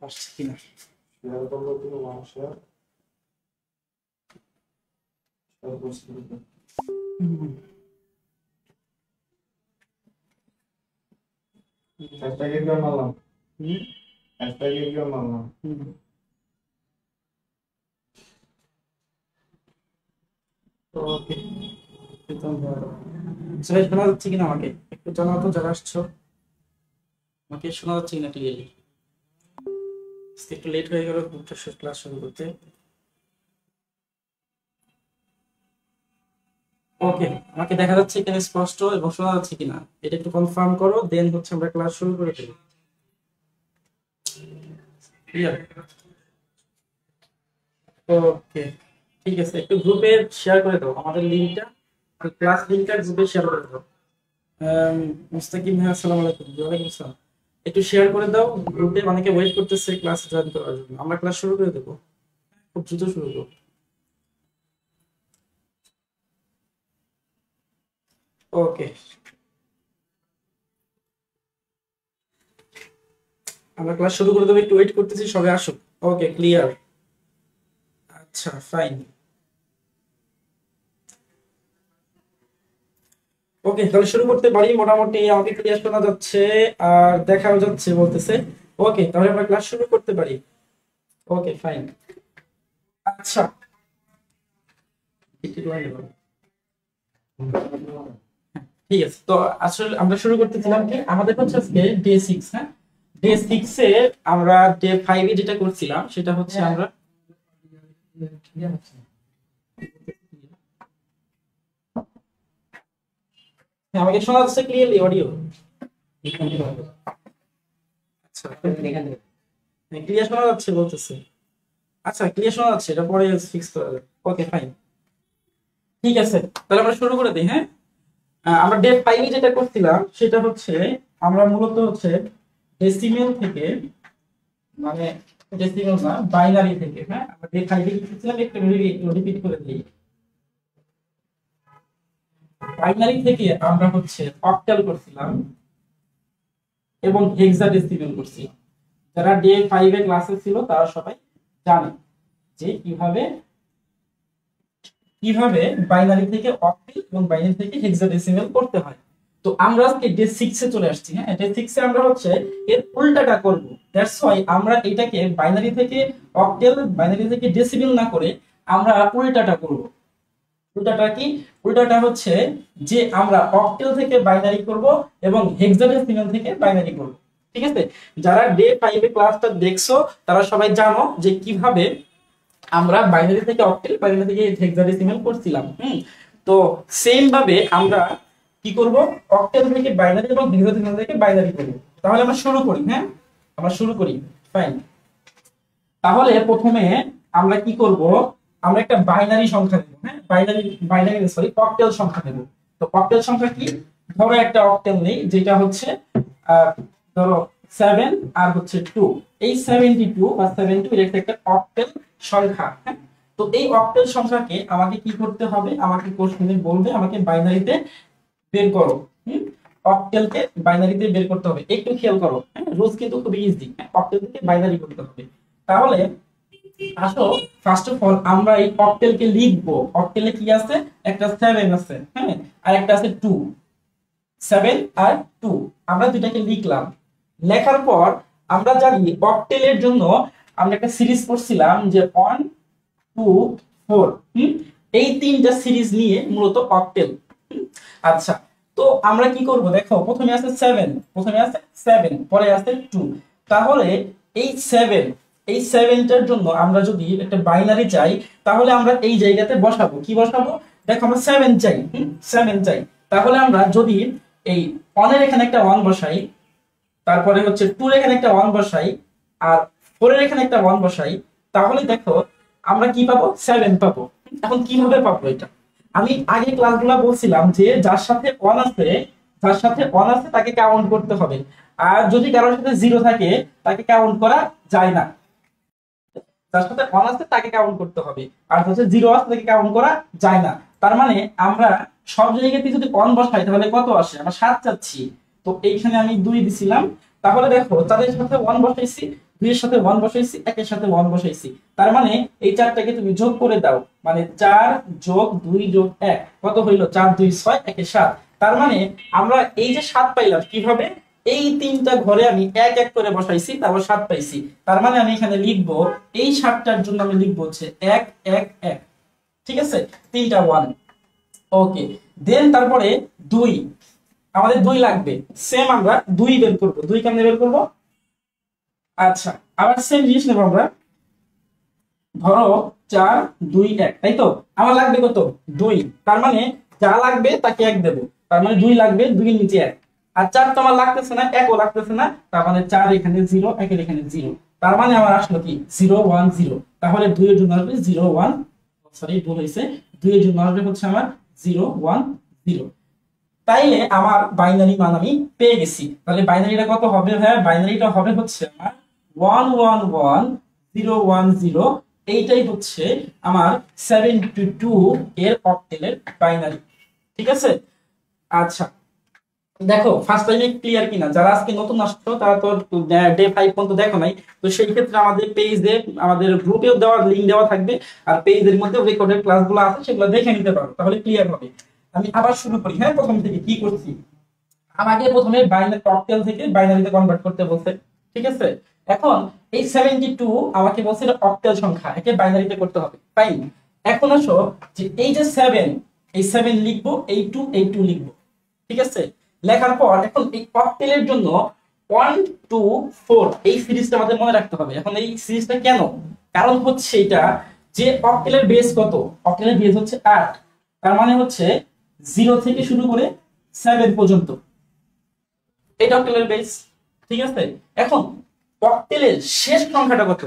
আসছে কিনা ওকে শোনা যাচ্ছে কিনা আমাকে একটু জানাও তো যারা আসছো আমাকে শোনা যাচ্ছে কিনা ক্লিয়ারলি একটু লেট হয়ে গেল ক্লাস শুরু করতে ওকে আমাকে দেখা যাচ্ছে এখানে স্পষ্ট এবং শোনা যাচ্ছে কিনা এটা একটু কনফার্ম করো দেন হচ্ছে আমরা ক্লাস শুরু করে দেব ক্লিয়ার ওকে ঠিক আছে একটু গ্রুপে শেয়ার করে দাও আমাদের লিংকটা ক্লাস লিংকটা গ্রুপে শেয়ার করে দাও মুস্তাকিম ভাই আসসালামু আলাইকুম ওয়ালাইকুম আসসালাম একটু শেয়ার করে দাও গ্রুপে অনেকে ওয়েট করতেছে ক্লাস জয়েন করার জন্য আমরা ক্লাস শুরু করে দেব খুব দ্রুত শুরু করব ওকে আমরা ক্লাস শুরু করে দেবো একটু ওয়েট করতেছি সবাই আসুক ওকে ক্লিয়ার আচ্ছা ফাইন ওকে তাহলে শুরু করতে পারি মোটামুটি আমাকে ক্লিয়ার শোনা যাচ্ছে আর দেখাও যাচ্ছে বলতেছে ওকে তাহলে আমরা ক্লাস শুরু করতে পারি ওকে ফাইন আচ্ছা ঠিক আছে তো আসলে আমরা শুরু করতেছিলাম কি আমাদের হচ্ছে আজকে ডে 6 হ্যাঁ ডে 6 এ আমরা ডে 5 এ যেটা করছিলাম সেটা হচ্ছে আমরা আমাকে শোনা যাচ্ছে ক্লিয়ারলি অডিও আচ্ছা ক্লিয়ার শোনা যাচ্ছে বলতেছে আচ্ছা ক্লিয়ার শোনা যাচ্ছে এটা পরে ফিক্স করা যাবে ওকে ফাইন ঠিক আছে তাহলে আমরা শুরু করে দিই হ্যাঁ আমরা ডে 5 এ যেটা করছিলাম সেটা হচ্ছে আমরা মূলত হচ্ছে ডেসিমেল থেকে মানে ডেসিমেল না বাইনারি থেকে হ্যাঁ আমরা ডে 5 এ করছিলাম একটু রিপিট করে দিই বাইনারি থেকে আমরা হচ্ছে অক্টাল করছিলাম এবং হেক্সাডেসিমেল করছিলাম যারা ডে 5 এ ক্লাসে ছিল তারা সবাই জানে যে কিভাবে বাইনারি থেকে অক্টাল এবং বাইনারি থেকে হেক্সাডেসিমেল করতে হয় তো আমরা আজকে ডে 6 এ চলে আসছি হ্যাঁ ডে 6 এ আমরা হচ্ছে এর উল্টাটা করব দ্যাটস হোয়াই আমরা এটাকে বাইনারি থেকে অক্টাল বাইনারি থেকে ডেসিমেল না করে আমরা উল্টাটা করব উল্টাটা কি উল্টাটা হচ্ছে যে আমরা অক্টাল থেকে বাইনারি করব এবং হেক্সাডেসিমেল থেকে বাইনারি করব ঠিক আছে যারা ডে 5 এ ক্লাসটা দেখছো তারা সবাই জানো যে কিভাবে আমরা বাইনারি থেকে অক্টাল বাইনারি থেকে হেক্সাডেসিমেল করছিলাম তো সেম ভাবে আমরা কি করব অক্টাল থেকে বাইনারি এবং হেক্সাডেসিমেল থেকে বাইনারি করব তাহলে আমরা শুরু করি হ্যাঁ আমরা শুরু করি ফাইন তাহলে প্রথমে আমরা কি করব আমরা একটা বাইনারি সংখ্যা নেব হ্যাঁ বাইনারি সরি অক্টাল সংখ্যা নেব তো অক্টাল সংখ্যা কি ধরো একটা অক্টাল নেই যেটা হচ্ছে ধরো 7 আর হচ্ছে 2 এই 72 বা 72 এর একটা অক্টাল সংখ্যা হ্যাঁ তো এই অক্টাল সংখ্যাকে আমাকে কি করতে হবে আমাকে কোশ্চেনে বলবে আমাকে বাইনারিতে বের করো অক্টালকে বাইনারিতে বের করতে হবে একটু খেয়াল করো হ্যাঁ রুলস কিন্তু খুব ইজি অক্টাল থেকে বাইনারি করতে হবে তাহলে আসো ফার্স্ট অফ অল আমরা এই অক্টালকে লিখবো অক্টালে কি আছে একটা 7 আছে হ্যাঁ আর একটা আছে 2 7 আর 2 আমরা দুটাকে লিখলাম লেখার পর আমরা জানি অক্টালের জন্য আমরা একটা সিরিজ পড়ছিলাম যে 1 2 4 এই তিনটা সিরিজ নিয়ে মূলত অক্টাল আচ্ছা তো আমরা কি করব দেখো প্রথমে আছে 7 পরে আছে 2 তাহলে এই 7টার জন্য আমরা যদি একটা বাইনারি চাই তাহলে আমরা এই জায়গাতে বসাবো কি বসাবো দেখো আমরা 7 চাই তাহলে আমরা যদি এই 1 এর এখানে একটা 1 বসাই তারপরে হচ্ছে 2 এর এখানে একটা 1 বসাই আর 4 এর এখানে একটা 1 বসাই তাহলে দেখো আমরা কি পাবো 7 পাবো এখন কিভাবে পাবো এটা আমি আগে ক্লাসগুলো বলছিলাম যে যার সাথে 1 আছে তাকে কাউন্ট করতে হবে আর যদি কারোর সাথে 0 থাকে তাকে কাউন্ট করা যায় না যার সাথে 1 আছে তাকে কাউন্ট করতে হবে, আর হচ্ছে 0 আছে তাকে কাউন্ট করা যায় না। তার মানে আমরা সব জায়গাতে যদি 1 বসাই তাহলে কত আসে, আমরা 7 চাচ্ছি, তো এইখানে আমি 2 দিছিলাম। তাহলে দেখো তাদের সাথে 1 বসাইছি, 2 এর সাথে 1 বসাইছি, 1 এর সাথে 1 বসাইছি, তার মানে এই চারটাকে তুমি যোগ করে দাও, মানে 4 যোগ 2 যোগ 1 কত হইলো, 4 2 6 1 7। তার মানে আমরা এই যে 7 পাইলাম কিভাবে, এই তিনটা ঘরে আমি এক এক করে বসাইছি, তারপর 7 পাইছি। তার মানে আমি এখানে লিখবো এই 7টার জন্য আমি লিখবো হচ্ছে 1 1 1, ঠিক আছে, তিনটা 1। ওকে, দেন তারপরে 2, আমাদের 2 লাগবে, সেম আমরা 2 বের করব। 2 কেমনে বের করব, আচ্ছা আবার সেম জিনিস নেব আমরা, ধরো 4 2 1, তাই তো, আমার লাগবে কত 2, তার মানে যা লাগবে তাকে 1 দেব, তার মানে 2 লাগবে, 2 এর নিচে 1, আর 4 তো আমার লাগতেছে না, 1 ও লাগতেছে না, তার মানে 4 এখানে 0, 1 এর এখানে 0, তার মানে আমার আসলো কি 0 1 0। তাহলে 2 এর জন্য আসবে 0 1, সরি ভুল হইছে, 2 এর জন্য আসবে হচ্ছে আমার 0 1 0। তাইলে আমার বাইনারি মান আমি পেয়ে গেছি। তাহলে বাইনারিটা কত হবে, হ্যাঁ বাইনারিটা হবে হচ্ছে আমার 1 1 1 0 1 0, এইটাই হচ্ছে আমার 72 এর অক্টেলের বাইনারি, ঠিক আছে। আচ্ছা দেখো ফার্স্ট টাইমে ক্লিয়ার কিনা, যারা আজকে নতুন আসছো তারা তো ডে 5 পর্যন্ত দেখো নাই, তো সেই ক্ষেত্রে আমাদের পেজে আমাদের গ্রুপেও দেওয়া লিংক দেওয়া থাকবে, আর পেজের মধ্যে রেকর্ডেড ক্লাসগুলো আছে সেগুলো দেখে নিতে পারো, তাহলে ক্লিয়ার হবে। আমি আবার শুরু করি, হ্যাঁ প্রথম থেকে কি করছি, আমাকে প্রথমে বাইনারি অক্টেল থেকে বাইনারিতে কনভার্ট করতে বলছে, ঠিক আছে। এখন এই 72 আমাকে বলছে এটা অক্টেল সংখ্যা, একে বাইনারিতে করতে হবে, তাই এখন আসো যে এই যে 7, এই 7 লিখবো, এই 2 এই 2 লিখবো, ঠিক আছে। লেখার পর এখন এই অক্টেলের জন্য 1 2 4 এই সিরিজটা আমাদের মনে রাখতে হবে। এখন এই সিরিজটা কেন, কারণ হচ্ছে এটা যে অক্টেলের বেস কত, অক্টেলের বেস হচ্ছে 8, তার মানে হচ্ছে 0 থেকে শুরু করে 7 পর্যন্ত এটা অক্টেলের বেস, ঠিক আছে। এখন অক্টেলের শেষ সংখ্যাটা কত,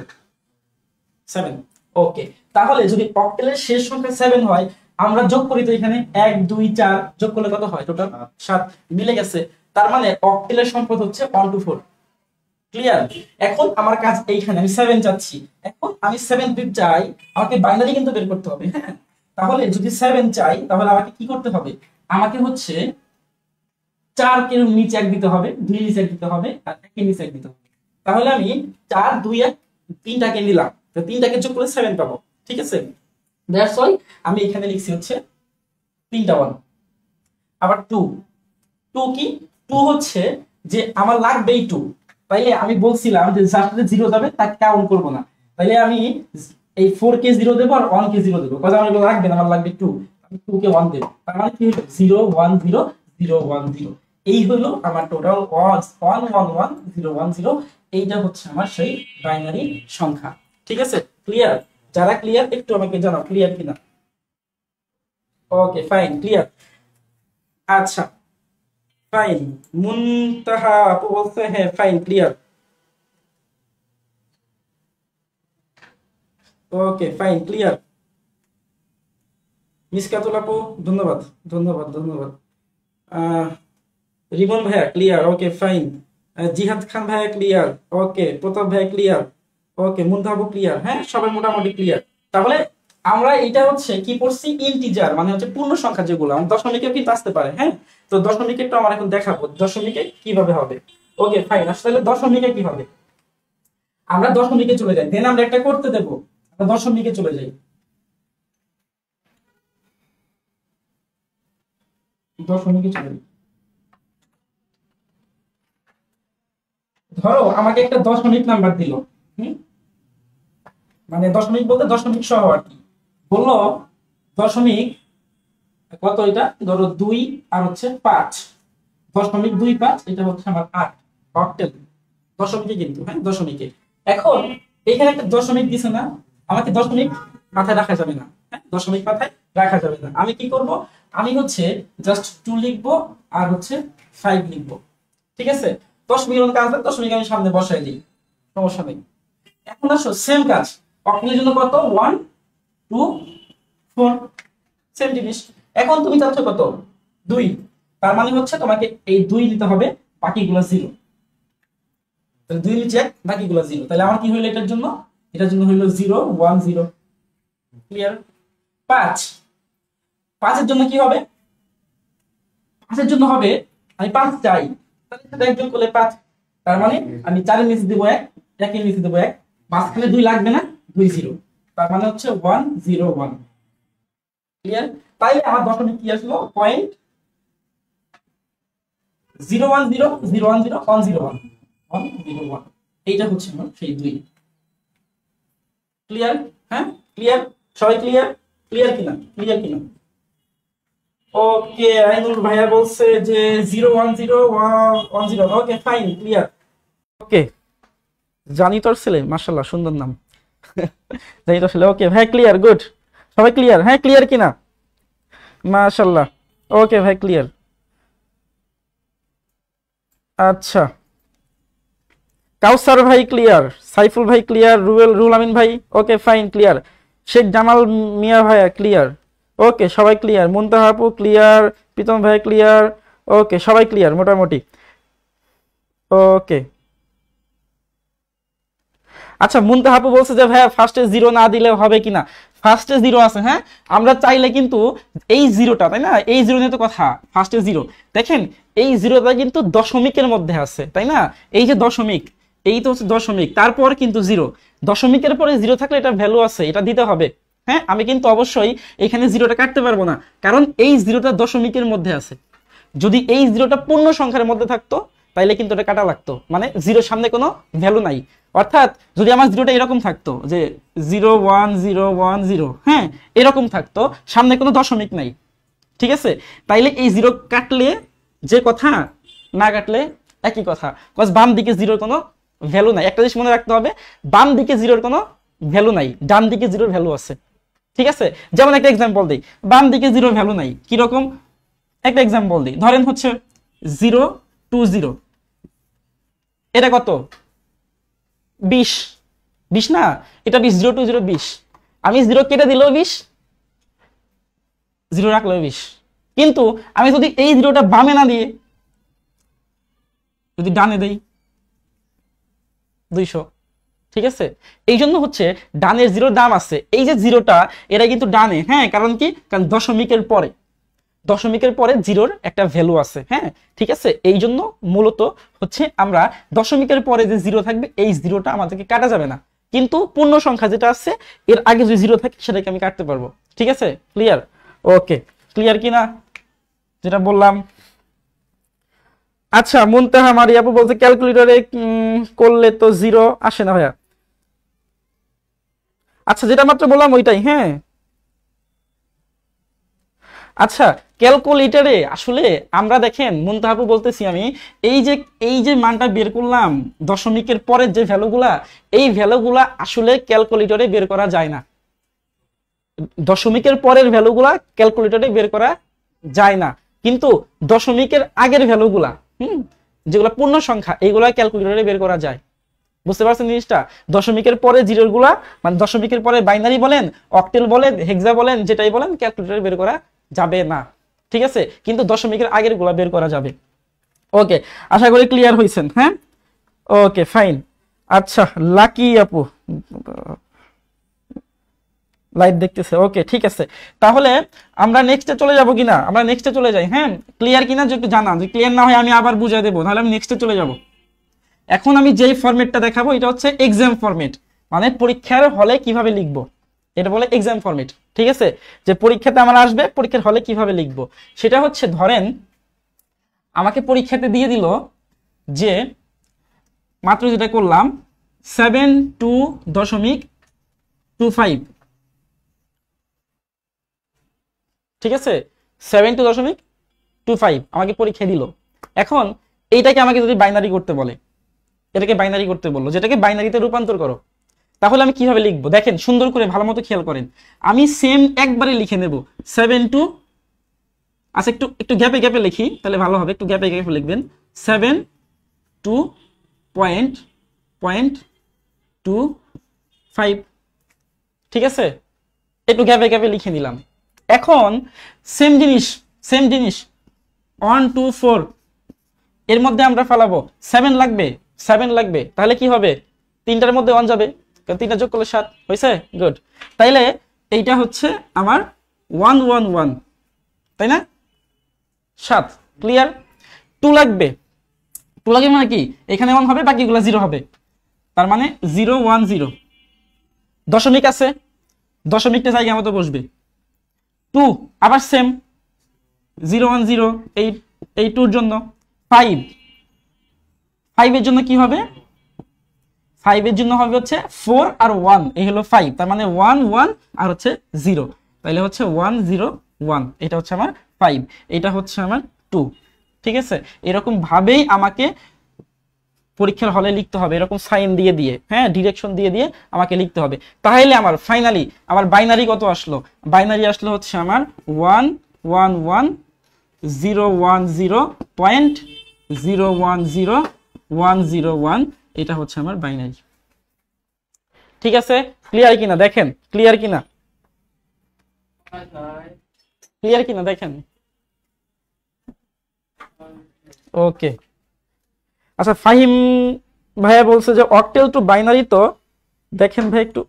7। ওকে, তাহলে যদি অক্টেলের শেষ সংখ্যা 7 হয়, আমরা যোগ করি তো এখানে 1 2 4 যোগ করলে কত হয়, টোটাল 7, মিলে গেছে। তার মানে অক্টেলের সম্পদ হচ্ছে 1 2 4, ক্লিয়ার। এখন আমার কাজ এইখানে আমি 7 চাচ্ছি, এখন আমি 7 বিট চাই, আমাকে বাইনারি কিন্তু বের করতে হবে, হ্যাঁ। তাহলে যদি 7 চাই তাহলে আমাকে কি করতে হবে, আমাকে হচ্ছে 4 কে নিচে 1 দিতে হবে, 2 নিচে 1 দিতে হবে, আর 1 কে নিচে 1 দিতে হবে। তাহলে আমি 4 2 1 তিনটাকে নিলাম, তো তিনটাকে যোগ করলে 7 পাবো, ঠিক আছে। দ্যাটস ওয়াই আমি এখানে লিখছি হচ্ছে তিনটা 1। আবার 2, 2 কি, 2 হচ্ছে যে আমার লাগবেই 2, তাইলে আমি বলছিলাম যে যার সাথে 0 যাবে তাকে কাউন্ট করব না, তাইলে আমি এই 4 কে 0 দেব আর 1 কে 0 দেব, কারণ আমার এগুলো লাগবে না, আমার লাগবে 2, আমি 2 কে 1 দেব, তার মানে কি হলো 0 1 0 0 1 0। এই হলো আমার টোটাল 1 1 1 1 0 1 0, এইটা হচ্ছে আমার সেই বাইনারি সংখ্যা, ঠিক আছে। ক্লিয়ার, যারা ক্লিয়ার একটু আমাকে জানাও ক্লিয়ার কিনা। ওকে ফাইন, ক্লিয়ার। আচ্ছা ফাইন, মুনতাহা আপু বলছে হ্যাঁ ফাইন ক্লিয়ার। ওকে ফাইন ক্লিয়ার, মিসকাতুল আপু ধন্যবাদ, ধন্যবাদ ধন্যবাদ। আহ রিমন ভাইয়া ক্লিয়ার, ওকে ফাইন। জিহাদ খান ভাইয়া ক্লিয়ার, ওকে প্রতাপ ভাইয়া ক্লিয়ার, ওকে মুনতাহা ক্লিয়ার, হ্যাঁ সবাই মোটামুটি ক্লিয়ার। তাহলে আমরা এটা হচ্ছে কি পড়ছি, ইন্টিজার মানে হচ্ছে পূর্ণ সংখ্যা, যেগুলো আমার দশমিকে কিন্তু আসতে পারে, হ্যাঁ। তো দশমিকে একটু আমার এখন দেখাবো দশমিকে কিভাবে হবে। ওকে ফাইন, আসলে দশমিকে কি হবে, আমরা দশমিকে চলে যাই, দেন আমরা একটা করতে দেবো, আমরা দশমিকে চলে যাই, দশমিকে চলে যাই। ধরো আমাকে একটা দশমিক নাম্বার দিল, হুম, মানে দশমিক বলতে দশমিক সহ আর কি, বললো দশমিক কত, এটা ধরো 2 আর হচ্ছে 5, 0.25, এটা হচ্ছে আমার 8 অক্টেল, দশমিকে কিন্তু, হ্যাঁ দশমিকে। এখন এখানে একটা দশমিক দিছে না, আমাকে দশমিক মাথায় রাখা যাবে না, হ্যাঁ দশমিক মাথায় রাখা যাবে না, আমি কি করব, আমি হচ্ছে জাস্ট 2 লিখবো আর হচ্ছে 5 লিখবো, ঠিক আছে। দশমিকের মতো কাজ হয়, দশমিক আমি সামনে বসাই দিই, সমস্যা নেই। এখন আসো সেম কাজ, অক্টেলের জন্য কত 1 2 4, সেম জিনিস। এখন তুমি চাচ্ছ কত 2, তার মানে হচ্ছে তোমাকে এই 2 দিতে হবে, বাকিগুলো 0, তাহলে 2 নিচে 1 বাকিগুলো 0, তাহলে আমার কি হলো এটার জন্য এটার জন্য হইলো 0 1 0। ক্লিয়ার? 5 5 এর জন্য কি হবে? 5 এর জন্য হবে আমি 5 চাই, তাহলে সেটা একজন করলে 5, তার মানে আমি 4 এর নিচে দেব 1, 1 এর নিচে দেব 1, মাঝখানে 2 লাগবে না, 2 0, তার মানে হচ্ছে 1 0 1। ক্লিয়ার? তাইলে আমার দশমিক কি আসলো? পয়েন্ট 0 1 0 0 1 0 1 0 1 1 0 1, এইটা হচ্ছে আমার সেই 2। ক্লিয়ার? হ্যাঁ ক্লিয়ার? সবাই ক্লিয়ার? ক্লিয়ার কিনা? ক্লিয়ার কিনা? ওকে, আইনুল ভাইয়া বলছে যে 0 1 0 1 0। ওকে ফাইন, ক্লিয়ার। ওকে, জানি তোর ছেলে, মাশাআল্লাহ সুন্দর নাম। জানি তোর ছেলে। ওকে ভাই ক্লিয়ার, গুড। সবাই ক্লিয়ার? হ্যাঁ ক্লিয়ার কিনা? মাশাআল্লাহ। ওকে ভাই ক্লিয়ার। আচ্ছা, কাউসার ভাই ক্লিয়ার, সাইফুল ভাই ক্লিয়ার, রুল আমিন ভাই okay fine clear, Sheikh Jamal Mia ভাইয়া ক্লিয়ার। ওকে সবাই ক্লিয়ার, মুনতাহা আপু ক্লিয়ার, প্রীতম ভাই ক্লিয়ার। ওকে সবাই ক্লিয়ার মোটামুটি। ওকে আচ্ছা, মুনতাহা আপু বলছে যে ভাইয়া ফার্স্টে 0 না দিলে হবে কিনা? ফার্স্টে 0 আছে, হ্যাঁ আমরা চাইলে কিন্তু এই 0টা, তাই না, এই 0 নিয়ে তো কথা, ফার্স্টে 0 দেখেন, এই 0টা কিন্তু দশমিকের মধ্যে আছে, তাই না, এই যে দশমিক, এই তো হচ্ছে দশমিক, তারপর কিন্তু 0, দশমিকের পরে 0 থাকলে এটা ভ্যালু আছে, এটা দিতে হবে। হ্যাঁ আমি কিন্তু অবশ্যই এখানে 0টা কাটতে পারবো না, কারণ এই 0টা দশমিকের মধ্যে আছে। যদি এই 0টা পূর্ণ সংখ্যার মধ্যে থাকতো তাইলে কিন্তু এটা কাটা লাগতো, মানে 0 সামনে কোনো ভ্যালু নাই। অর্থাৎ যদি আমার 0টা এরকম থাকতো যে 0 1 0 1 0, হ্যাঁ এরকম থাকতো, সামনে কোনো দশমিক নাই, ঠিক আছে, তাইলে এই 0 কাটলে যে কথা, না কাটলে একই কথা, কজ বাম দিকে 0-র কোনো ভ্যালু নাই। একটা জিনিস মনে রাখতে হবে, বাম দিকে 0-র কোনো ভ্যালু নাই, ডান দিকে 0-র ভ্যালু আছে, ঠিক আছে। যেমন একটা এক্সাম্পল দিই, বাম দিকে 0-র ভ্যালু নাই, কিরকম একটা এক্সাম্পল দিই, ধরেন হচ্ছে 0 2 0, এটা কত? 20, 20 না, এটা 20, 0 2 0 20, আমি 0 কেটে দিলেও 20, 0 রাখলেও 20, কিন্তু আমি যদি এই 0টা বামে না দিয়ে যদি ডানে দেই 200, ঠিক আছে। এই জন্য হচ্ছে ডানের 0-র দাম আছে, এই যে 0টা এটা কিন্তু ডানে, হ্যাঁ কারণ কি, কারণ দশমিকের পরে 0-র একটা ভ্যালু আছে, হ্যাঁ ঠিক আছে। এই জন্য মূলত হচ্ছে আমরা দশমিকের পরে যে 0 থাকবে এই 0টা আমাদেরকে কাটা যাবে না, কিন্তু পূর্ণ সংখ্যা যেটা আছে এর আগে যদি 0 থাকে সেটাকে আমি কাটতে পারবো, ঠিক আছে। ক্লিয়ার? ওকে ক্লিয়ার কিনা যেটা বললাম? আচ্ছা, মুনতাহা মারিয়া আপু বলতে ক্যালকুলেটরে করলে তো 0 আসে না ভাইয়া। আচ্ছা যেটা মাত্র বললাম ওইটাই, হ্যাঁ আচ্ছা ক্যালকুলেটরে আসলে আমরা দেখেন, মুনতাহা আপু বলতেছি আমি, এই যে মানটা বের করলাম দশমিকের পরের যে ভ্যালুগুলা, এই ভ্যালুগুলা আসলে ক্যালকুলেটরে বের করা যায় না, দশমিকের পরের ভ্যালুগুলা ক্যালকুলেটরে বের করা যায় না, কিন্তু দশমিকের আগের ভ্যালুগুলা, যেগুলা পূর্ণ সংখ্যা, এইগুলা ক্যালকুলেটরে বের করা যায়। বুঝতে পারছেন জিনিসটা? দশমিকের পরে জিরোর গুলা, মানে দশমিকের পরে বাইনারি বলেন, অক্টেল বলেন, হেক্সা বলেন, যেটাই বলেন ক্যালকুলেটরে বের করা যাবে না, ঠিক আছে, কিন্তু দশমিকের আগের গুলা বের করা যাবে। ওকে আশা করি ক্লিয়ার হয়েছেন, হ্যাঁ ওকে ফাইন। আচ্ছা লাকি আপু লাইভ দেখতেছে, ওকে ঠিক আছে, তাহলে আমরা নেক্সটে চলে যাব কিনা? আমরা নেক্সটে চলে যাই, হ্যাঁ ক্লিয়ার কিনা যে একটু জানান, যদি ক্লিয়ার না হয় আমি আবার বুঝিয়ে দেবো, তাহলে আমি নেক্সটে চলে যাব। এখন আমি যেই ফরম্যাটটা দেখাবো এটা হচ্ছে এক্সাম ফরম্যাট, মানে পরীক্ষার হলে কিভাবে লিখবো, এটা বলে এক্সাম ফরম্যাট, ঠিক আছে। যে পরীক্ষাতে আমার আসবে, পরীক্ষার হলে কিভাবে লিখবো সেটা হচ্ছে, ধরেন আমাকে পরীক্ষাতে দিয়ে দিল যে মাত্র যেটা করলাম 72.25, ঠিক আছে 72.25 আমাকে পরীক্ষা দিল। এখন এইটাকে আমাকে যদি বাইনারি করতে বলে, এটাকে বাইনারি করতে বললো, যেটাকে বাইনারিতে রূপান্তর করো, তাহলে আমি কিভাবে লিখবো দেখেন, সুন্দর করে ভালো মতো খেয়াল করেন, আমি সেম একবারে লিখে নেব 72, আচ্ছা একটু একটু গ্যাপে গ্যাপে লিখি তাহলে ভালো হবে, একটু গ্যাপে গ্যাপে লিখবেন 72.25, ঠিক আছে, একটু গ্যাপে গ্যাপে লিখে নিলাম। এখন সেম জিনিস 1 2 4 এর মধ্যে আমরা ফেলাবো 7 লাগবে, 7 লাগবে, তাহলে কি হবে, তিনটার মধ্যে 1 যাবে, কারণ 3টা যোগ করলে 7 হয়েছে। গুড, তাইলে এইটা হচ্ছে আমার 111, তাই না? 7। ক্লিয়ার? 2 লাগবে। 2 লাগবে মানে কি, এখানে 1 হবে, বাকিগুলো 0 হবে, তার মানে 010। দশমিক আছে, দশমিকটা জায়গা মতো বসবে। 2 আবার সেম 010, এই 2 এর জন্য। 5 এর জন্য কি হবে? 5 এর জন্য হবে হচ্ছে 4 আর 1, এই হলো 5, তার মানে 1 1 আর হচ্ছে 0, তাহলে হচ্ছে 101। এটা হচ্ছে আমার 5, এটা হচ্ছে আমার 2। ঠিক আছে, এরকম ভাবেই আমাকে পরীক্ষার হলে লিখতে হবে, এরকম সাইন দিয়ে দিয়ে, হ্যাঁ, ডিরেকশন দিয়ে দিয়ে আমাকে লিখতে হবে। তাহলে আমার ফাইনালি আমার বাইনারি কত আসলো? বাইনারি আসলো হচ্ছে আমার 111,010.010,101, এটা হচ্ছে আমার বাইনারি। ঠিক আছে, ক্লিয়ার কিনা দেখেন, ক্লিয়ার কিনা, ক্লিয়ার কিনা দেখেন। ওকে, আচ্ছা ফাহিম ভাইয়া বলছে যে অক্টেল টু বাইনারি, তো দেখেন ভাই একটু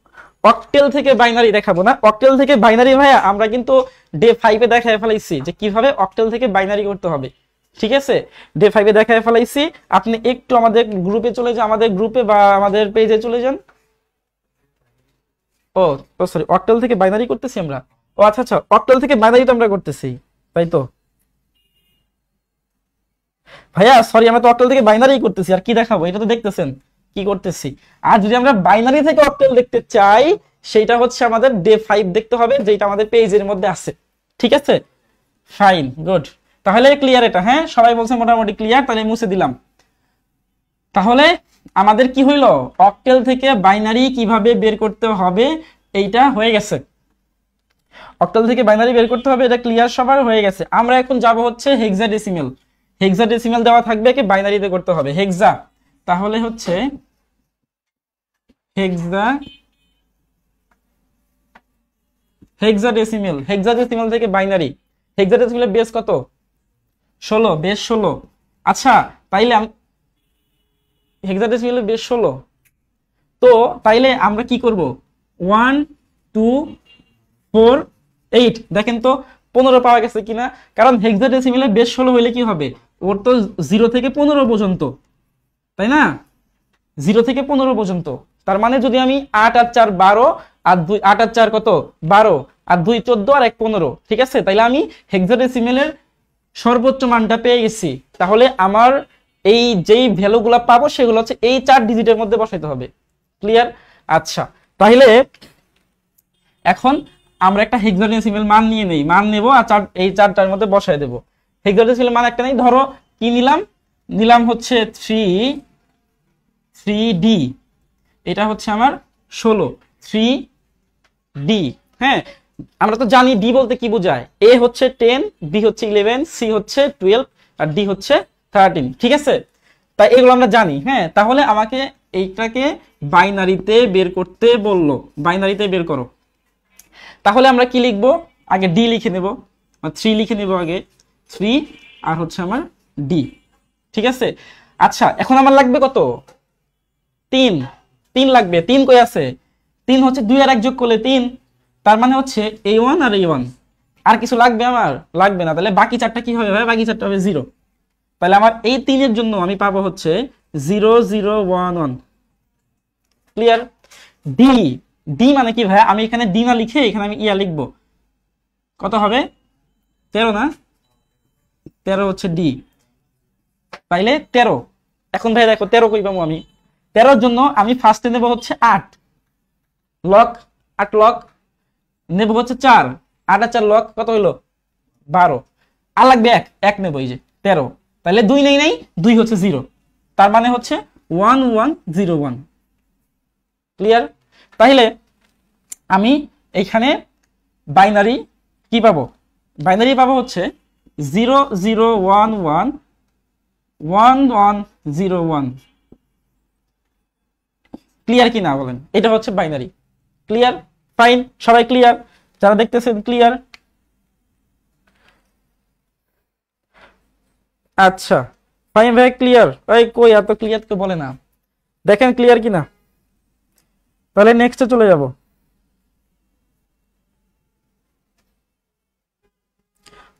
অক্টেল থেকে বাইনারি দেখাবো না। অক্টেল থেকে বাইনারি ভাইয়া আমরা কিন্তু ডে 5-এ দেখায় ফেলাইছি যে কিভাবে অক্টেল থেকে বাইনারি করতে হবে। ঠিক আছে, ডে 5-এ দেখায় ফেলাইছি। আপনি একটু আমাদের গ্রুপে চলে যান, আমাদের গ্রুপে বা আমাদের পেজে চলে যান। ও সরি, অক্টেল থেকে বাইনারি করতেছি আমরা। ও আচ্ছা আচ্ছা, অক্টেল থেকে বাইনারি তো আমরা করতেছি, তাই তো ভাইয়া? সরি, আমরা তো অক্টেল থেকে বাইনারি করতেছি, আর কি দেখাবো? এটা তো দেখতেছেন কি করতেছি। আর যদি আমরা বাইনারি থেকে অক্টেল দেখতে চাই, সেটা হচ্ছে আমাদের ডে 5 দেখতে হবে, যেটা আমাদের পেজের মধ্যে আছে। ঠিক আছে, ফাইন, গুড। তাহলে ক্লিয়ার এটা? হ্যাঁ, সবাই বলছে মোটামুটি ক্লিয়ার, তাহলে মুছে দিলাম। তাহলে আমাদের কি হইলো, অক্টেল থেকে বাইনারি কিভাবে বের করতে হবে এইটা হয়ে গেছে। অক্টাল থেকে বাইনারি বের করতে হবে, এটা ক্লিয়ার সবার হয়ে গেছে। আমরা এখন যাব হচ্ছে হেক্সাডেসিমাল। হেক্সাডেসিমাল দেওয়া থাকবে কি বাইনারিতে করতে হবে হেক্সা, তাহলে হচ্ছে হেক্সাডেসিমাল। হেক্সাডেসিমাল থেকে বাইনারি। হেক্সাডেসিমালের বেস কত? 16, বেস 16। আচ্ছা, তাইলে হেক্সাডেসিমালের বেস 16, তো তাইলে আমরা কি করব? 1 2 4 8, দেখেন তো 15 পাওয়া গেছে কিনা। কারণ হেক্সাডেসিমালে বেস 16 হইলে কি হবে, ওর তো 0 থেকে 15 পর্যন্ত, তাই না? 0 থেকে 15 পর্যন্ত, তার মানে যদি আমি 8 আর 4 12, আর 2 8 আর 4 কত 12, আর 2 14, আর 1 15। ঠিক আছে, তাইলে আমি হেক্সাডেসিমালের সর্বোচ্চ মানটা পেয়ে গেছি। তাহলে আমার এই যেই ভ্যালুগুলো পাবো সেগুলো হচ্ছে এই 4 ডিজিটের মধ্যে বসাইতে হবে। ক্লিয়ার? আচ্ছা, তাহলে এখন আমরা একটা হেক্সাডেসিমাল মান নিয়ে নেই, মান নেব আর এই 4টার মধ্যে বসায় দেব। হেক্সাডেসিমাল মান একটা নেই, ধরো কি নিলাম, নিলাম হচ্ছে 3D, এটা হচ্ছে আমার 16 3D। হ্যাঁ, আমরা তো জানি ডি বলতে কি বোঝায়, এ হচ্ছে 10, বি হচ্ছে 11, সি হচ্ছে 12, আর ডি হচ্ছে 13। ঠিক আছে, তাই এগুলো আমরা জানি। হ্যাঁ, তাহলে আমাকে এইটাকে বাইনারিতে বের করতে বললো, বাইনারিতে বের করো। তাহলে আমরা কি লিখবো, আগে ডি লিখে নেব, 3 লিখে নেব আগে, 3 আর হচ্ছে আমার ডি। ঠিক আছে, আচ্ছা এখন আমার লাগবে কত? 3। 3 লাগবে। 3 কই আছে? 3 হচ্ছে 2 আর 1 যোগ করলে 3, তার মানে হচ্ছে a1 আর a1। আর কিছু লাগবে আমার? লাগবে না। তাহলে বাকি 4টা কি হবে ভাই? বাকি 4টা হবে 0। তাহলে আমার এই 3 এর জন্য আমি পাবো হচ্ছে 0 0 1 1। ক্লিয়ার? ডি, ডি মানে কি ভাই? আমি এখানে ডি না লিখে এখানে আমি ইয়া লিখবো, কত হবে? 13 না? 13 হচ্ছে ডি, তাইলে 13। এখন ভাই দেখো 13 কই পাবো আমি? 13 জন্য আমি ফার্স্টে নেব হচ্ছে 8 লক, 8 লক নেব হচ্ছে 4, 8 আর 4 লক কত হইলো? 12। আর লাগবে 1, 1 নেব, এই যে 13। তাহলে 2 নেই, নেই 2 হচ্ছে 0, তার মানে হচ্ছে 1101। ক্লিয়ার? তাহলে আমি এখানে বাইনারি কি পাবো? বাইনারি পাবো হচ্ছে 0 0 1 1 1 1 0 1। ক্লিয়ার কি না বলেন? এটা হচ্ছে বাইনারি। ক্লিয়ার? ফাইন, সবাই ক্লিয়ার? যারা দেখতেছেন ক্লিয়ার? আচ্ছা ফাইন ভাই, ক্লিয়ার? এই কই এত ক্লিয়ার তো বলে না, দেখেন ক্লিয়ার কিনা। তাহলে নেক্সটে চলে যাব।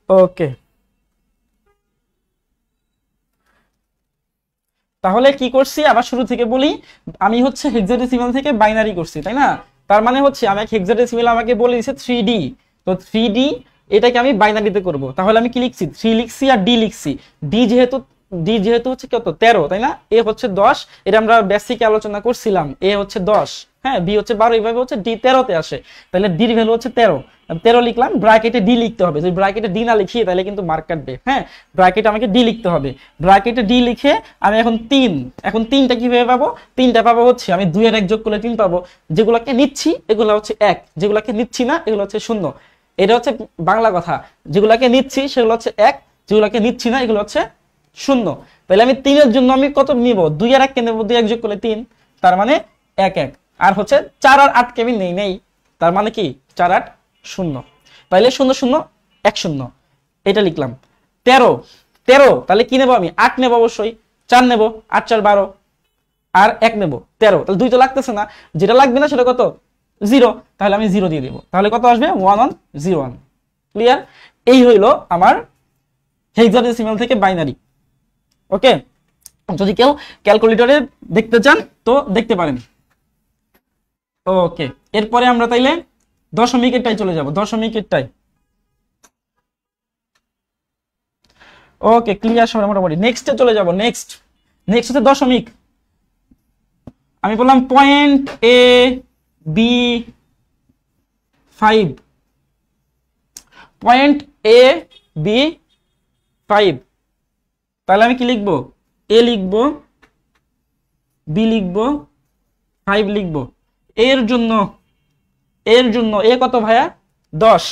ওকে, তাহলে কি করছি আবার শুরু থেকে বলি। আমি হচ্ছে হেক্সাডেসিমাল থেকে বাইনারি করছি, তাই না? তার মানে হচ্ছে আমাকে হেক্সাডেসিমাল আমাকে বলে দিয়েছে 3D। তো 3D এটাকে আমি বাইনারিতে করব। তাহলে আমি কি লিখছি? 3 লিখছি আর ডি লিখছি। ডি যেহেতু হচ্ছে কত 13, তাই না? এ হচ্ছে 10, এটা আমরা বেসিকে আলোচনা করছিলাম। এ হচ্ছে 10, হ্যাঁ, বি হচ্ছে 12, এইভাবে হচ্ছে ডি 13তে আসে। তাহলে ডির ভ্যালু হচ্ছে 13, 13 লিখলাম। ব্র্যাকেটে ডি লিখতে হবে, যদি ব্র্যাকেটে ডি না লিখি তাহলে কিন্তু মার্ক কাটবে। হ্যাঁ, ব্র্যাকেটে আমাকে ডি লিখতে হবে। ব্র্যাকেটে ডি লিখে আমি এখন 3, এখন 3টা কিভাবে পাবো? 3টা পাবো হচ্ছে আমি 2 এর 1 যোগ করলে 3 পাবো। যেগুলোকে নিচ্ছি এগুলো হচ্ছে 1, যেগুলোকে নিচ্ছি না এগুলো হচ্ছে 0। এটা হচ্ছে বাংলা কথা। যেগুলোকে নিচ্ছি সেগুলো হচ্ছে 1, যেগুলোকে নিচ্ছি না এগুলো হচ্ছে 0। তাহলে আমি 3 এর জন্য আমি কত নিব? 2 আর 1 কে নেব, 2 1 যোগ করলে 3, তার মানে 1 1। আর হচ্ছে 4 আর 8 কে আমি নেই, তার মানে কি 4 8 0। তাহলে 0 0 1 0, এটা লিখলাম। 13 তাহলে কি নেব? আমি 8 নেব অবশ্যই, 4 নেব, 8 4 12, আর 1 নেব 13। তাহলে 2 তো লাগতেছে না, যেটা লাগবে না সেটা কত? 0। তাহলে আমি 0 দিয়ে দেব। তাহলে কত আসবে? 1 1 0 1। ক্লিয়ার? এই হইলো আমার হেক্সাডেসিমাল থেকে বাইনারি। ওকে, যদি কেউ ক্যালকুলেটরে দেখতে চান তো দেখতে পারেন। ওকে, এরপরে আমরা তাইলে দশমিকেরটাই চলে যাব, দশমিকেরটাই। ওকে, ক্লিয়ার সবাই মোটামুটি। নেক্সটে চলে যাব। নেক্সট হচ্ছে দশমিক। আমি বললাম point A B 5, point A B 5। তাহলে আমি কি লিখবো? এ লিখবো, বি লিখবো, 5 লিখবো। এর জন্য এ কত ভাইয়া? 10।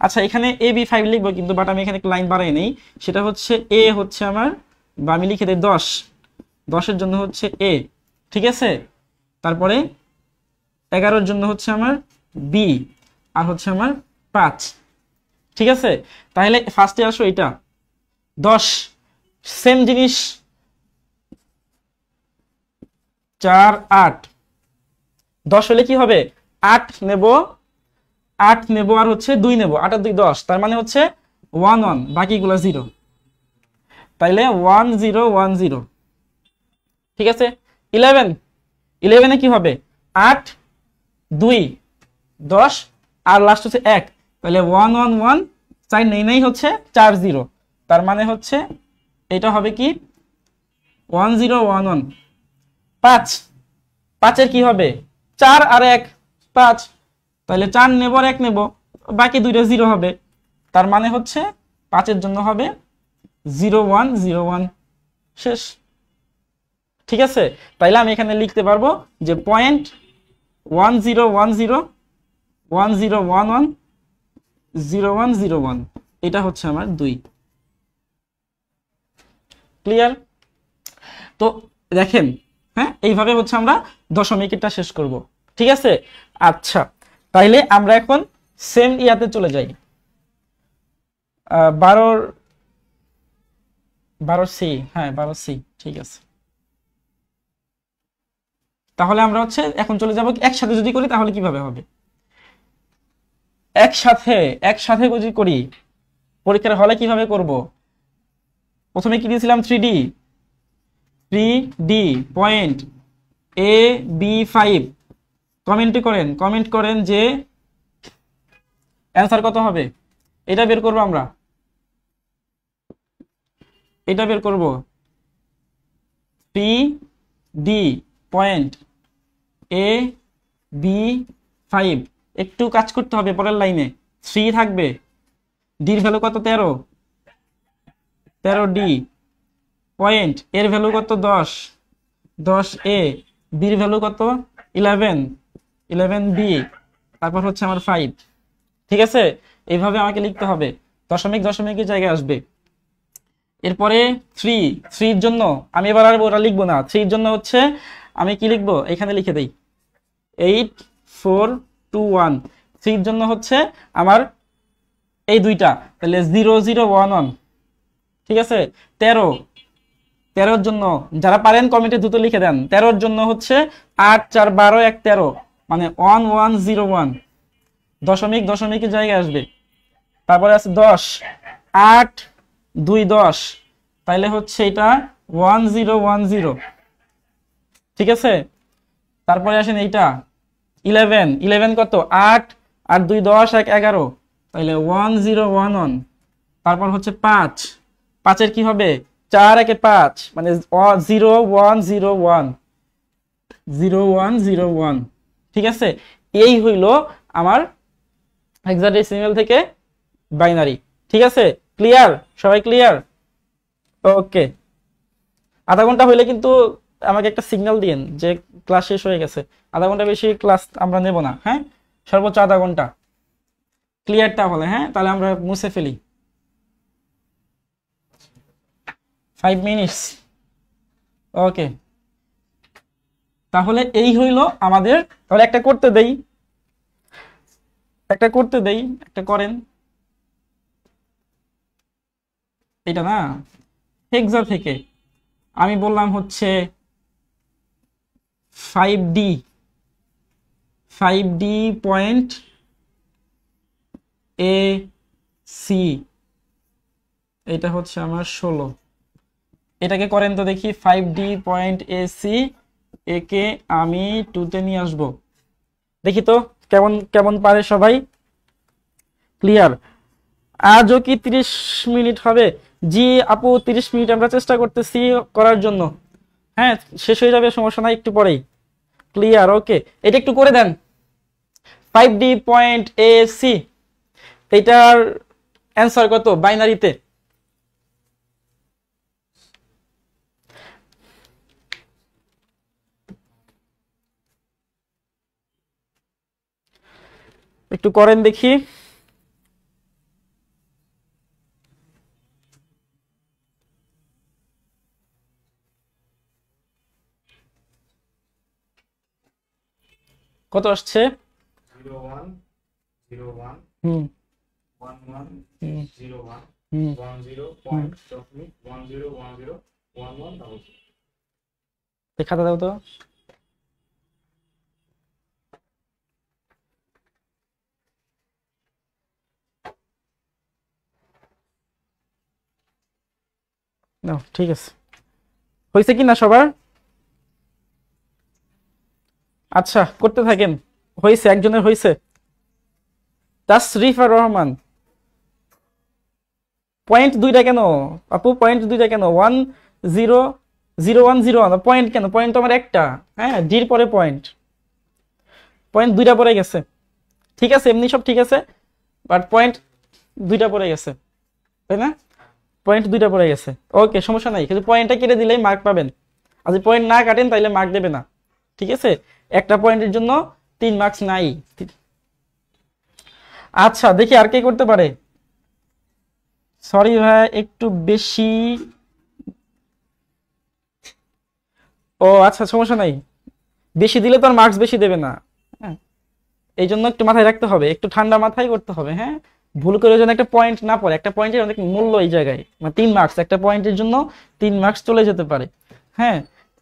আচ্ছা, এখানে এ বি 5 লিখবো, কিন্তু বাট আমি এখানে একটা লাইন বাড়াই নেই। সেটা হচ্ছে এ হচ্ছে আমার, বা আমি লিখে দিই 10, 10-এর জন্য হচ্ছে এ, ঠিক আছে? তারপরে 11-এর জন্য হচ্ছে আমার বি, আর হচ্ছে আমার 5, ঠিক আছে? তাহলে ফার্স্টে আসো এটা 10, সেম জিনিস 4 8, 10 হলে কি হবে? 8 নেব, 8 নেব আর হচ্ছে 2 নেব, 8 আর 2 10, তার মানে হচ্ছে 1 1, বাকিগুলো 0। তাইলে 1 0 1 0, ঠিক আছে? 11 এ কি হবে? 8 2 10 আর লাস্ট হচ্ছে 1, তাহলে 1 1 1, 4 নেই হচ্ছে 4 0। তার মানে হচ্ছে এটা হবে কি 1 0 1 1। 5 এর কি হবে? 4 আর 1 5, তাহলে 4 নেব আর 1 নেব, বাকি দুইটা 0 হবে। তার মানে হচ্ছে 5 এর জন্য হবে 0 1 0 1, শেষ। ঠিক আছে? তাইলে আমি এখানে লিখতে পারবো যে পয়েন্ট 1 0 1 0 1 0 1 1 0 1 0 1, এটা হচ্ছে আমার 2। ক্লিয়ার? তো দেখেন, হ্যাঁ, এইভাবে হচ্ছে আমরা দশমিকটা শেষ করব। ঠিক আছে? আচ্ছা, তাইলে আমরা এখন সেম ইয়াতে চলে যাই। 12 সি, হ্যাঁ 12 সি, ঠিক আছে। তাহলে আমরা হচ্ছে এখন চলে যাব, একসাথে যদি করি তাহলে কিভাবে হবে? একসাথে যদি করি পরীক্ষার হলে কিভাবে করব? প্রথমে কি দিয়েছিলাম? 3D point A B 5। Comment করেন যে অ্যান্সার কত হবে। এটা বের করব আমরা, এটা বের করব। 3D পয়েন্ট এ বি 5, একটু কাজ করতে হবে। পরের লাইনে 3 থাকবে, ডির ভ্যালু কত? 13D পয়েন্ট এর ভ্যালু কত? 10 এ, বির ভ্যালু কত? 11B, তারপর হচ্ছে আমার 5। ঠিক আছে? এইভাবে আমাকে লিখতে হবে, দশমিকের জায়গায় আসবে। এরপরে 3 এর জন্য আমি এবার আর ওরা লিখবো না। 3 এর জন্য হচ্ছে আমি কি লিখবো? এখানে লিখে দেই 8 4 2 1। 3 এর জন্য হচ্ছে আমার এই দুইটা, তাহলে 0 0 1 1। ঠিক আছে? 13-এর জন্য যারা পারেন কমেন্টে দ্রুত লিখে দেন। 13-এর জন্য হচ্ছে 8 4 12 1 13, মানে 1101 দশমিক দশমিকের জায়গায় আসবে। তারপরে আছে 10 8 2 10, তাইলে হচ্ছে এটা 1010, ঠিক আছে। তারপরে আসেন এইটা 11 কত 8 আর 2 10 1 11, তাইলে 1011। তারপর হচ্ছে 5 5-এর কি হবে 4 1 5, মানে 0101, ঠিক আছে। এই হইল আমার হেক্সাডেসিমাল থেকে বাইনারি, ঠিক আছে। ক্লিয়ার, সবাই ক্লিয়ার? ওকে, আধা ঘন্টা হইলে কিন্তু আমাকে একটা সিগন্যাল দিন যে ক্লাস শেষ হয়ে গেছে। আধা ঘন্টা বেশি ক্লাস আমরা নেব না, হ্যাঁ, সর্বোচ্চ আধা ঘন্টা। ক্লিয়ার তাহলে? হ্যাঁ, তাহলে আমরা মুছে ফেলি 5 মিনিটস। ওকে, তাহলে এই হইল আমাদের। তাহলে একটা করতে দেই, একটা করেন। এটা না হেক্সা থেকে আমি বললাম হচ্ছে 5D পয়েন্ট এ সি, এটা হচ্ছে আমার 16। এটাকে করেন তো দেখি। 5D পয়েন্ট এ সি, একে আমি 2-তে নিয়ে আসবো, দেখি তো কেমন কেমন পারে সবাই। ক্লিয়ার? আজও কি 30 মিনিট হবে? জি আপু, 30 মিনিট আমরা চেষ্টা করতেছি করার জন্য। হ্যাঁ, শেষ হয়ে যাবে, সমস্যা নাই, একটু পরেই। ক্লিয়ার? ওকে, এটা একটু করে দেন। 5D পয়েন্ট এ সি, এটার অ্যান্সার কত বাইনারিতে? একটু করেন দেখি। কত আসছে? 0101 হুম 1101 হুম 10.10101011 খাতা দাও তো। নাও, ঠিক আছে। হয়েছে কি না সবার? আচ্ছা, করতে থাকেন। হয়েছে, একজনের হয়েছে। তাসরিফা রহমান। পয়েন্ট 2টা কেন আপু? পয়েন্ট 2টা কেন? 100101 পয়েন্ট কেন? পয়েন্ট তো আমার একটা। হ্যাঁ, ডির পরে পয়েন্ট 2টা পরে গেছে, ঠিক আছে। এমনি সব ঠিক আছে, বাট পয়েন্ট 2টা পরে গেছে, তাই না? পয়েন্ট 2টা পরে গেছে। ওকে, সমস্যা নাই, কিন্তু পয়েন্টটা কেটে দিলেই মার্ক পাবেন। আর যদি পয়েন্ট না কাটেন তাহলে মার্ক দেবে না, ঠিক আছে। একটা পয়েন্টের জন্য 3 মার্কস নাই। আচ্ছা, দেখি আর কে করতে পারে। সরি ভাই, একটু বেশি। ও আচ্ছা, সমস্যা নাই, বেশি দিলে তো আর মার্কস বেশি দেবে না। হ্যাঁ, এই জন্য একটু মাথায় রাখতে হবে, একটু ঠান্ডা মাথায় করতে হবে। হ্যাঁ, ভুল করে যেন একটা পয়েন্ট না পড়ে। একটা পয়েন্টের অনেক মূল্য এই জায়গায়, মানে 3 মার্কস, একটা পয়েন্টের জন্য 3 মার্কস চলে যেতে পারে। হ্যাঁ,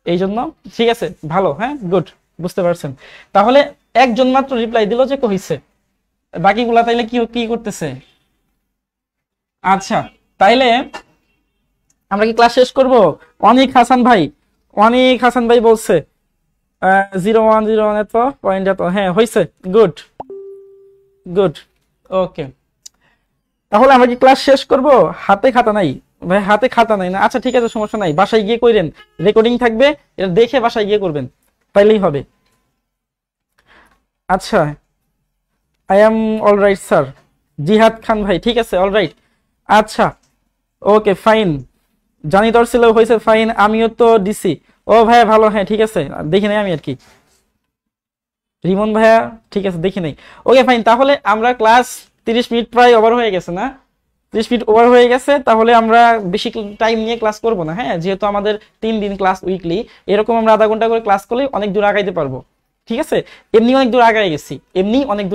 এই জন্য ঠিক আছে, ভালো। হ্যাঁ, গুড, বুঝতে পারছেন। তাহলে একজন মাত্র রিপ্লাই দিল যে কইছে, বাকিগুলা তাইলে কি কি করতেছে? আচ্ছা, তাইলে আমরা কি ক্লাস শেষ করব? অনিক হাসান ভাই বলছে 0101 এত পয়েন্ট এত। হ্যাঁ, হয়েছে, গুড গুড। ওকে, তাহলে আমরা কি ক্লাস শেষ করব? হাতে খাতা নাই ভাই, হাতে খাতা নাই না? আচ্ছা ঠিক আছে, সমস্যা নাই, বাসায় গিয়ে কইরেন, রেকর্ডিং থাকবে, এটা দেখে বাসায় গিয়ে করবেন, তাইলেই হবে। আচ্ছা, I am all right sir. জিহাদ খান ভাই, ঠিক আছে, অল রাইট। আচ্ছা, ওকে ফাইন। জানি তোর ছিল হয়েছে, ফাইন, আমিও তো দিছি। ও ভাইয়া ভালো, হ্যাঁ ঠিক আছে, দেখি নাই আমি আর কি। রিমন ভাইয়া, ঠিক আছে, দেখি নাই। ওকে ফাইন, তাহলে আমরা ক্লাস 30 মিনিট প্রায় ওভার হয়ে গেছে না? 30 মিনিট ওভার হয়ে গেছে, তাহলে আমরা বেশি টাইম নিয়ে ক্লাস করব না। হ্যাঁ, যেহেতু আমাদের 3 দিন ক্লাস উইকলি, এরকম আমরা আধা ঘন্টা করে ক্লাস করলে অনেক দূর আগাইতে পারবো, ঠিক আছে। এমনি অনেক দূর আগায় গেছি,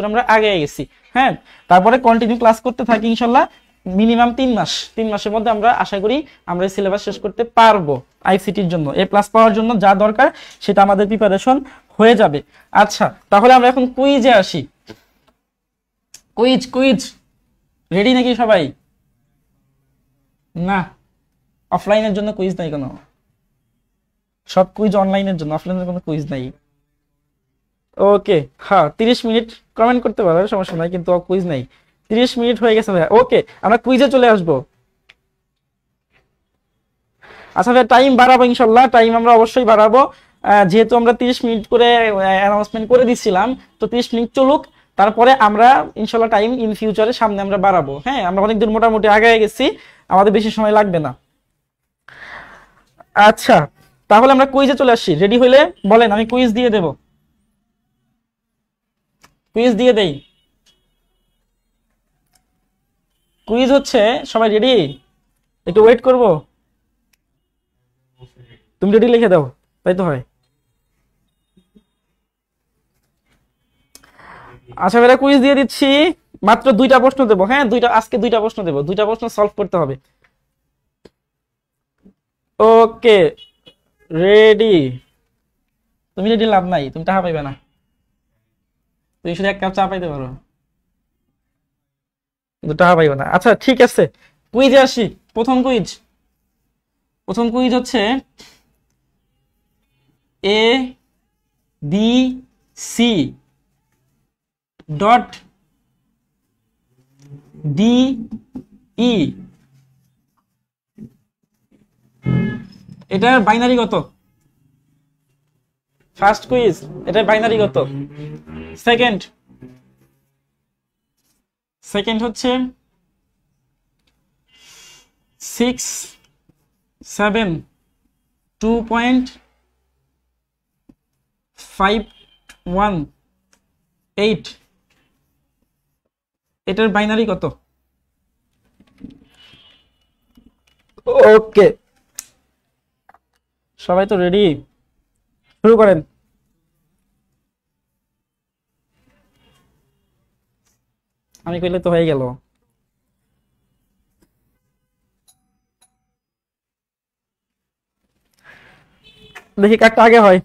আমরা আগায় গেছি। হ্যাঁ, তারপরে কন্টিনিউ ক্লাস করতে থাকি ইনশাল্লাহ। মিনিমাম 3 মাস, 3 মাসের মধ্যে আমরা আশা করি আমরা এই সিলেবাস শেষ করতে পারবো। আইসিটির জন্য A+ পাওয়ার জন্য যা দরকার সেটা আমাদের প্রিপারেশন হয়ে যাবে। আচ্ছা, তাহলে আমরা এখন কুইজে আসি। কুইজ রেডি নাকি সবাই? না, অফলাইনের জন্য কুইজ নাই কোনো, সব কুইজ অনলাইনের জন্য, অফলাইনের কোনো কুইজ নাই। ওকে, হ্যাঁ 30 মিনিট কমেন্ট করতে পারো, সমস্যা নাই, কিন্তু কুইজ নাই। 30 মিনিট হয়ে গেছে ভাইয়া। ওকে, আমরা কুইজে চলে আসবো। আচ্ছা ভাই, টাইম বাড়াবো ইনশাল্লাহ, টাইম আমরা অবশ্যই বাড়াবো। যেহেতু আমরা 30 মিনিট করে অ্যানাউন্সমেন্ট করে দিচ্ছিলাম, তো 30 মিনিট চলুক, তারপরে আমরা ইনশাল্লাহ টাইম ইন ফিউচারে সামনে আমরা বাড়াবো। হ্যাঁ, আমরা অনেকদিন মোটামুটি আগায় গেছি, আমাদের বেশি সময় লাগবে না। আচ্ছা, তাহলে আমরা কুইজে চলে আসছি। রেডি হইলে বলেন, আমি কুইজ দিয়ে দেব। কুইজ দিয়ে দেই। কুইজ হচ্ছে, সবাই রেডি? একটু ওয়েট করব। তুমি রেডি লিখে দাও, তাই তো হয়। আচ্ছা ভাইরা, কুইজ দিয়ে দিচ্ছি। মাত্র 2টা প্রশ্ন দেবো। হ্যাঁ, আজকে 2টা প্রশ্ন দেবো, 2টা প্রশ্ন সলভ করতে হবে। ওকে, রেডি? তুমি রেডি লাভ নাই, তুমি টাকা পাইবে না, তুমি শুধু 1 কাপ চা পাইতে পারো, কিন্তু টাকা পাইবে না। আচ্ছা ঠিক আছে, কুইজে আসি। প্রথম কুইজ হচ্ছে ABC.DE, এটার বাইনারি কত? ফার্স্ট কুইজ, এটার বাইনারি কত? সেকেন্ড হচ্ছে 6 7 2.518, এটার বাইনারি কত? ওকে, সবাই তো রেডি? শুরু করেন। আমি কইলে তো হয়ে গেল। দেখি কারটা আগে হয়।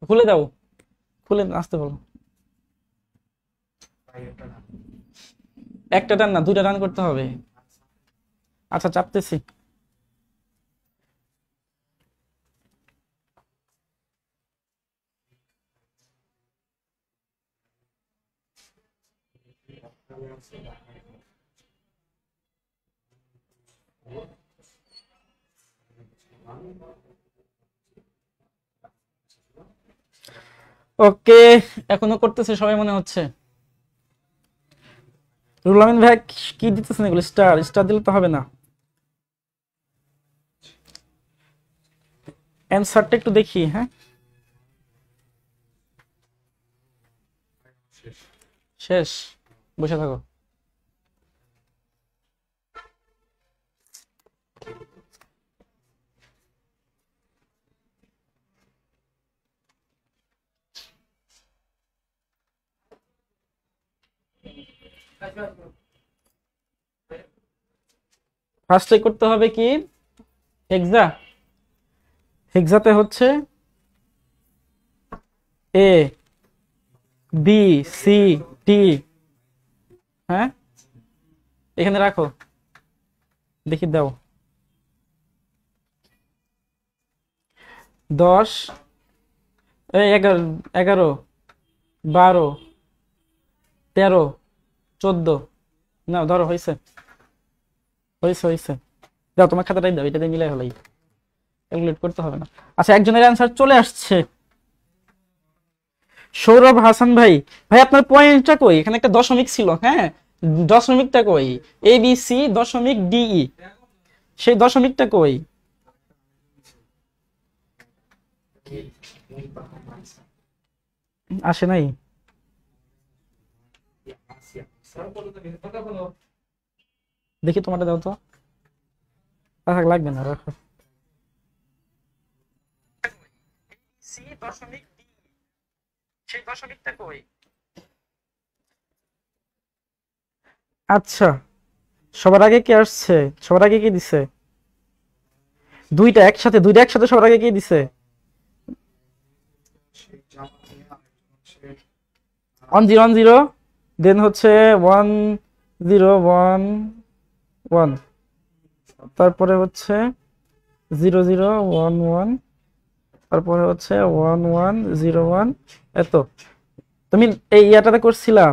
খুলে দাও, খুলে আসতে বলো। একটা টান না, 2টা টান করতে হবে। আচ্ছা, চাপতেছি। ওকে, এখনো করতেছে সবাই মনে হচ্ছে। রুল আমিন ভাই কি দিতেছেন এগুলো? স্টার দিলে তো হবে না। অ্যানসারটা একটু দেখি। হ্যাঁ, শেষ, বসে থাকো। ফার্স্টে করতে হবে কি? হেক্সাতে হচ্ছে ABCD। হ্যাঁ, এখানে রাখো, দেখি দাও। 10 11 12 13 14, না ধরো, হয়েছে দাও, তোমার খাতাটাই দাও, এটা দিয়ে মিলাই হলাই, ক্যালকুলেট করতে হবে না। আচ্ছা, একজনের অ্যান্সার চলে আসছে। সৌরভ হাসান ভাই, আপনার পয়েন্টটা কই? এখানে একটা দশমিক ছিল। হ্যাঁ, দশমিকটা কই? ABC.DE, সেই দশমিকটা কই? আসে নাই? দেখি তোমারটা দাও তো। লাগবে না, রাখো। সি দশমিক ডি, সেই দশমিকটা কই? আচ্ছা, সবার আগে কি আসছে? সবার আগে কি দিছে? দুইটা একসাথে সবার আগে কি দিছে? সেই জামা নিয়ে আরেকজন হচ্ছে 1 0 1 0, দেন হচ্ছে 1 0 1 1, তারপরে হচ্ছে 0 0 1 1, তারপরে হচ্ছে 1 1 0 1, এত। তুমি এই ইয়াটাতে করছিলা,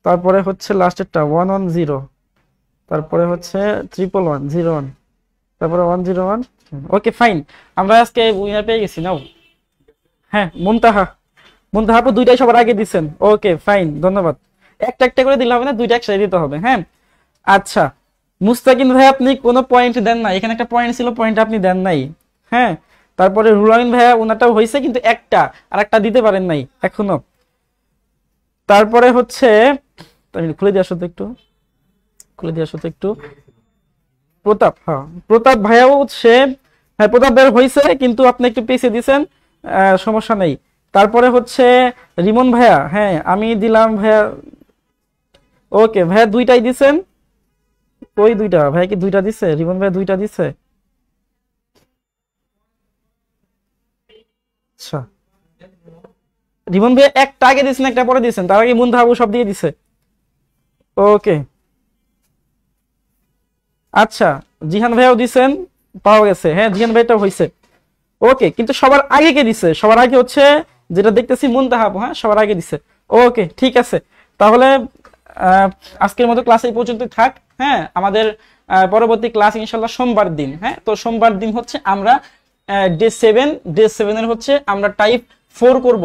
তারপরে হচ্ছে লাস্টেরটা 1 1 0, তারপরে হচ্ছে 1 1 1 0 1, তারপরে 1 0 1। ওকে ফাইন, আমরা আজকে উইনার পেয়ে গেছি। নাও, হ্যাঁ মুনতাহা আপু দুইটাই সবার আগে দিচ্ছেন। ওকে ফাইন, ধন্যবাদ। একটা একটা করে দিলে হবে না, দুইটা একসাথে দিতে হবে। হ্যাঁ আচ্ছা, মুস্তাকিন ভাই আপনি কোনো পয়েন্ট দেন নাই, এখানে একটা পয়েন্ট ছিল, পয়েন্ট আপনি দেন নাই। হ্যাঁ, তারপরে রুলামিন ভাইয়া ওনারটাও হয়েছে কিন্তু একটা, আর একটা দিতে পারেন নাই এখনো। তারপরে হচ্ছে খুলে দিয়ে আসো তো একটু, প্রতাপ, হ্যাঁ প্রতাপ ভাইয়াও হচ্ছে, হ্যাঁ প্রতাপ ভাইয়া হয়েছে কিন্তু আপনি একটু পিছিয়ে দিছেন, সমস্যা নেই। তারপরে হচ্ছে রিমন ভাইয়া, হ্যাঁ আমি দিলাম ভাইয়া। ওকে ভাইয়া দুইটাই দিছেন, ওই দুইটা ভাইয়া কি দুইটা দিছে? রিমন ভাইয়া দুইটা দিছে। আচ্ছা, রিমন ভাইয়া একটা আগে দিছেন একটা পরে দিছেন, তার আগে মুন ধাবু সব দিয়ে দিছে। ওকে আচ্ছা, জিহান ভাইয়াও দিছেন, পাওয়া গেছে। হ্যাঁ জিহান ভাইটাও হয়েছে। ওকে, কিন্তু সবার আগে কে দিছে? সবার আগে হচ্ছে যেটা দেখতেছি মুনতাহা আপু, হ্যাঁ সবার আগে দিছে। ওকে ঠিক আছে, তাহলে আজকের মতো ক্লাস এই পর্যন্ত থাক। হ্যাঁ আমাদের পরবর্তী ক্লাস ইনশাল্লাহ সোমবার দিন। হ্যাঁ তো সোমবার দিন হচ্ছে আমরা ডে 7 এর হচ্ছে আমরা টাইপ 4 করব,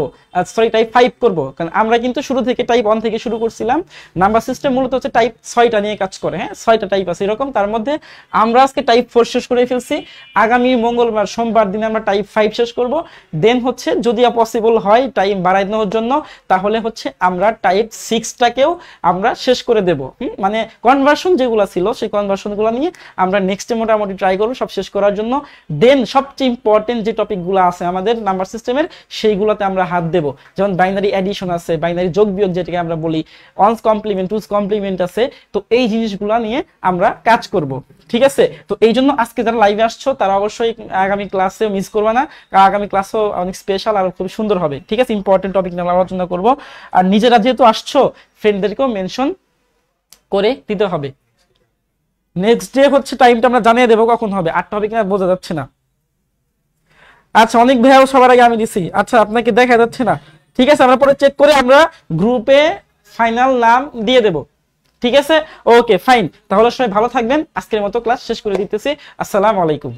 সরি টাইপ 5 করব, কারণ আমরা কিন্তু শুরু থেকে টাইপ 1 থেকে শুরু করছিলাম। নাম্বার সিস্টেম মূলত হচ্ছে টাইপ 6টা নিয়ে কাজ করে। হ্যাঁ 6টা টাইপ আছে এরকম, তার মধ্যে আমরা আজকে টাইপ 4 শেষ করে ফেলছি। আগামী মঙ্গলবার সোমবার দিনে আমরা টাইপ 5 শেষ করব। দেন হচ্ছে যদি পসিবল হয় টাইম বাড়াই দেওয়ার জন্য, তাহলে হচ্ছে আমরা টাইপ 6টাকেও আমরা শেষ করে দেব। মানে কনভার্সন যেগুলো ছিল সেই কনভার্সনগুলো নিয়ে আমরা নেক্সটে মোটামুটি ট্রাই করব সব শেষ করার জন্য। দেন সবচেয়ে ইম্পর্টেন্ট যে টপিকগুলো আছে আমাদের নাম্বার সিস্টেমের, সেইগুলোতে আমরা হাত দেব। যেমন বাইনারি অ্যাডিশন আছে, বাইনারি যোগ বিয়োগ যেটাকে আমরা বলি, ওয়ান্স কমপ্লিমেন্ট, টুস কমপ্লিমেন্ট আছে। তো এই জিনিসগুলো নিয়ে আমরা কাজ করব। ঠিক আছে, তো এই জন্য আজকে যারা লাইভে আসছো তারা অবশ্যই আগামী ক্লাসে মিস করবে না, কারণ আগামী ক্লাসও অনেক স্পেশাল আর খুব সুন্দর হবে। ঠিক আছে, ইম্পর্টেন্ট টপিক নিয়ে আলোচনা করব। আর নিজেরা যেহেতু আসছো ফ্রেন্ডদেরকেও মেনশন করে দিতে হবে। নেক্সট ডে হচ্ছে টাইমটা আমরা জানিয়ে দেবো কখন হবে, 8টা হবে কিনা বোঝা যাচ্ছে না। আচ্ছা অনেক ভাইয়াও সবার আগে আমি দিছি, আচ্ছা আপনাকে দেখা যাচ্ছে না। ঠিক আছে, আমরা পরে চেক করে আমরা গ্রুপে ফাইনাল নাম দিয়ে দেব। ঠিক আছে, ওকে ফাইন, তাহলে সবাই ভালো থাকবেন। আজকের মতো ক্লাস শেষ করে দিতেছি। আসসালামু আলাইকুম।